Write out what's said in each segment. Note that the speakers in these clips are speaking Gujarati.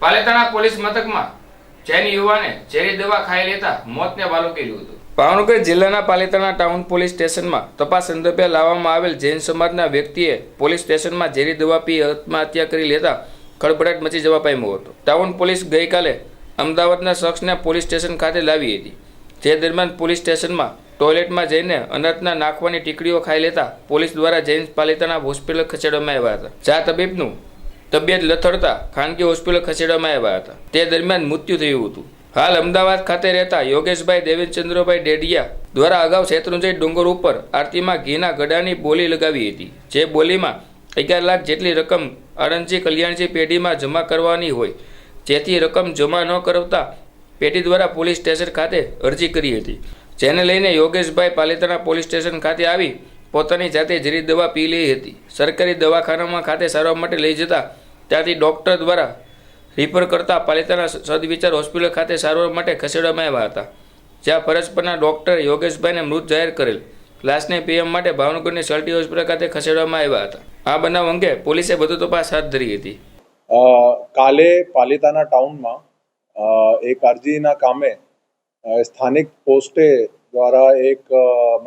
પાલિતાણા પોલીસ મથકમાં જૈન યુવાને ઝેરી દવા ખાઈ લેતા મોતને વાલુકેલું હતું। ભાવનગર જિલ્લાના પાલિતાણા ટાઉન પોલીસ સ્ટેશનમાં તપાસ સંદર્ભે લાવવામાં આવેલ જૈન સમાજના વ્યક્તિએ પોલીસ સ્ટેશનમાં ઝેરી દવા પી આત્મહત્યા કરી લેતા ખળભળાટ મચી જવા પામ્યો હતો। ટાઉન પોલીસ ગઈકાલે અમદાવાદના શખ્સને પોલીસ સ્ટેશન ખાતે લાવી હતી, જે દરમિયાન પોલીસ સ્ટેશનમાં ટોયલેટમાં જઈને અનાજના નાખવાની ટીકડીઓ ખાઈ લેતા પોલીસ દ્વારા જૈન પાલિતાણા હોસ્પિટલ ખસેડવામાં આવ્યા હતા, જ્યાં તબીબનું તબિયત લથડતા ખાનગી હોસ્પિટલ ખસેડવામાં આવ્યા હતા। તે દરમિયાન મૃત્યુ થયું હતું। હાલ અમદાવાદ ખાતે રહેતા યોગેશભાઈ દેવેન્દ્રચંદ્રભાઈ ડેડિયા દ્વારા અગાઉ શેત્રુંજય ડુંગર ઉપર આરતીમાં ઘીના ગડાની બોલી લગાવી હતી, જે બોલીમાં 11 લાખ જેટલી રકમ આણંદજી કલ્યાણજી પેઢીમાં જમા કરવાની હોય, જેથી રકમ જમા ન કરતા પેઢી દ્વારા પોલીસ સ્ટેશન ખાતે અરજી કરી હતી, જેને લઈને યોગેશભાઈ પાલિતાણા પોલીસ સ્ટેશન ખાતે આવી પોતાની જાતે ઝેરી દવા પી લઈ હતી। સરકારી દવાખાનામાં ખાતે સારવાર માટે લઈ જતા ત્યાંથી ડોક્ટર દ્વારા રિફર કરતા પાલિતાણા સદવિચાર હોસ્પિટલ ખાતે સારવાર માટે ખસેડવામાં આવ્યા હતા, જ્યાં ફરજ પરના ડોક્ટરે યોગેશભાઈને મૃત જાહેર કરેલ। લાશને પીએમ માટે ભાવનગરની સલ્ટી હોસ્પિટલ ખાતે ખસેડવામાં આવ્યા હતા। આ બનાવ અંગે પોલીસે વધુ તપાસ હાથ ધરી હતી। કાલે પાલિતાણા ટાઉનમાં એક અરજીના કામે સ્થાનિક પોસ્ટે દ્વારા એક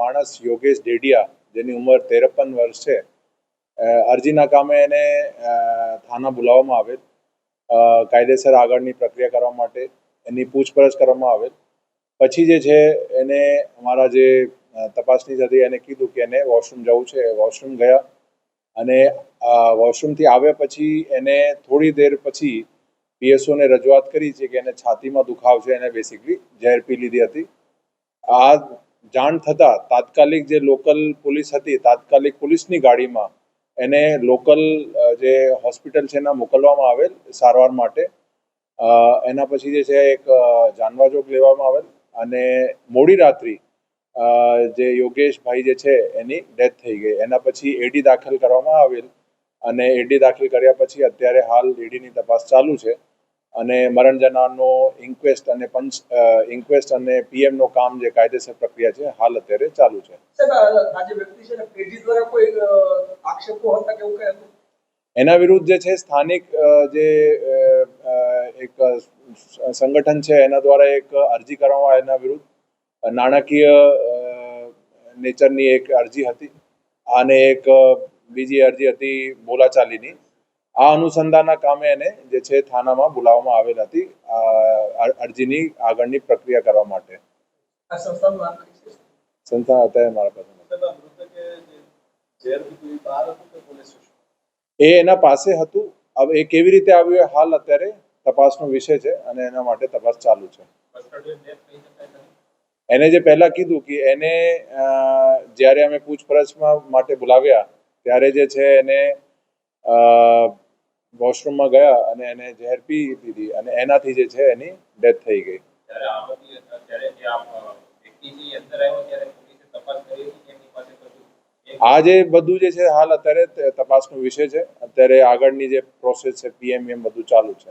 માણસ યોગેશ ડેડિયા, જેની ઉંમર 53 વર્ષ છે, અરજીના કામે એને થાના બોલાવવામાં આવેલ। કાયદેસર આગળની પ્રક્રિયા કરવા માટે એની પૂછપરછ કરવામાં આવેલ। પછી જે છે એને અમારા જે તપાસની હતી એને કીધું કે એને વોશરૂમ જવું છે। વોશરૂમ ગયા અને વોશરૂમથી આવ્યા પછી એને થોડી દેર પછી પીએસઓને રજૂઆત કરી છે કે એને છાતીમાં દુખાવ છે, એને બેસિકલી ઝેર પી લીધી હતી। આ જાણ થતાં તાત્કાલિક જે લોકલ પોલીસ હતી, તાત્કાલિક પોલીસની ગાડીમાં એને લોકલ જે હોસ્પિટલ છે એના મોકલવામાં આવેલ સારવાર માટે। એના પછી જે છે એક જાનવાજોગ લેવામાં આવેલ અને મોડી રાત્રિ જે યોગેશભાઈ જે છે એની ડેથ થઈ ગઈ। એના પછી એડી દાખલ કરવામાં આવેલ અને એડી દાખલ કર્યા પછી અત્યારે હાલ એડીની તપાસ ચાલુ છે અને મરણ જનારનો ઇન્ક્વેસ્ટ અને પીએમનો કામ જે કાયદેસર પ્રક્રિયા છે હાલ અત્યારે ચાલુ છે। એના વિરુદ્ધ જે છે સ્થાનિક જે એક સંગઠન છે એના દ્વારા એક અરજી કરવામાં એના વિરુદ્ધ નાણાકીય નેચરની એક અરજી હતી અને એક બીજી અરજી હતી બોલાચાલીની। આ અનુસંધાનના કામે એને જે છે થાનામાં બોલાવવામાં આવેલ હતી અરજીની આગળની પ્રક્રિયા કરવા માટે। સંસ્થા અત્યારે મારા પાસે એ એના પાસે હતું। હવે એ કેવી રીતે આવ્યું હાલ અત્યારે તપાસનો વિષય છે અને એના માટે તપાસ ચાલુ છે। એને જે પહેલા કીધું કે એને જ્યારે અમે પૂછપરછમાં માટે બોલાવ્યા ત્યારે જે છે એને વોશરૂમમાં ગયા અને એને ઝેર પી લીધી અને એનાથી જે છે એની ડેથ થઈ ગઈ। આ જે બધું જે છે હાલ અત્યારે તપાસનો વિષય છે। અત્યારે આગળની જે પ્રોસેસ છે પીએમ બધું ચાલુ છે।